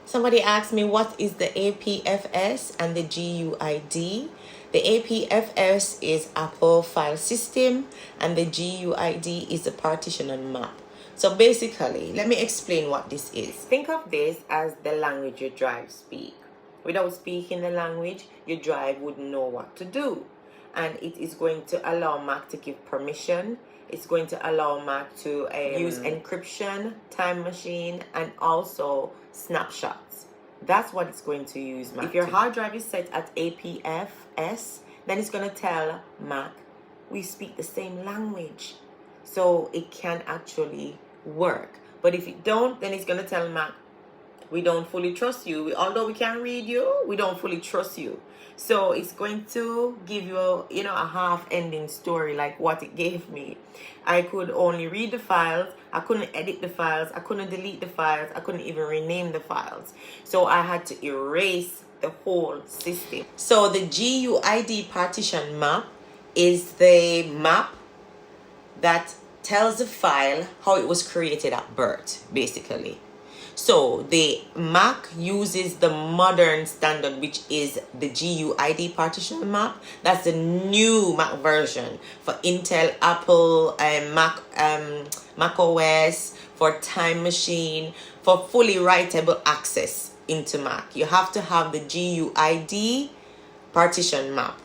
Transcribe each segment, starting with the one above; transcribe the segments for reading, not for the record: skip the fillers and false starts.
Somebody asked me what is the APFS and the GUID. The APFS is Apple File System and the GUID is the partition map. So basically, let me explain what this is. Think of this as the language your drive speak. Without speaking the language, your drive wouldn't know what to do. And it is going to allow Mac to give permission. It's going to allow Mac to use encryption, time machine, and also snapshots. That's what it's going to use Mac. If your hard drive is set at APFS, then it's going to tell Mac, we speak the same language. So it can actually work. But if it don't, then it's going to tell Mac, we don't fully trust you. Although we can read you, we don't fully trust you. So it's going to give you, a half-ending story like what it gave me. I could only read the files. I couldn't edit the files. I couldn't delete the files. I couldn't even rename the files. So I had to erase the whole system. So the GUID partition map is the map that tells the file how it was created at birth, basically. So the Mac uses the modern standard, which is the GUID partition map. That's the new Mac version for Intel, Apple, macOS, for Time Machine, for fully writable access into Mac. You have to have the GUID partition map.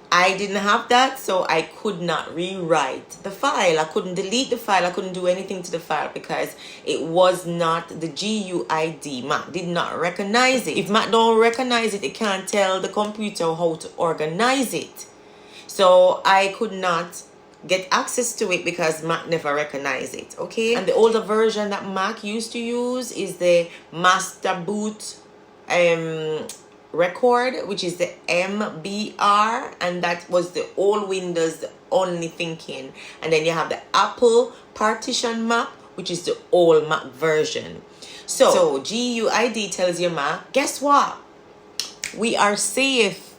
I didn't have that, so I could not rewrite the file. I couldn't delete the file. I couldn't do anything to the file because it was not the GUID. Mac did not recognize it. If Mac don't recognize it, it can't tell the computer how to organize it. So I could not get access to it because Mac never recognized it, okay? And the older version that Mac used to use is the master boot record, which is the MBR, and that was the old Windows only thinking. And then you have the Apple partition map, which is the old Mac version. So GUID tells your Mac, guess what? We are safe.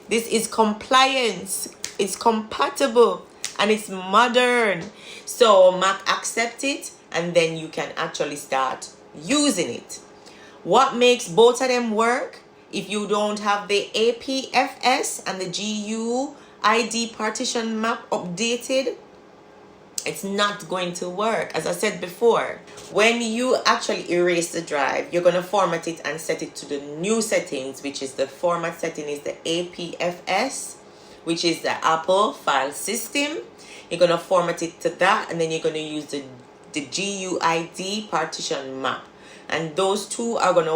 This is compliance. It's compatible and it's modern. So Mac accept it, and then you can actually start using it. What makes both of them work? If you don't have the APFS and the GUID partition map updated, it's not going to work. As I said before, when you actually erase the drive, you're going to format it and set it to the new settings, which is the format setting is the APFS, which is the Apple File System. You're going to format it to that, and then you're going to use the GUID partition map. And those two are going to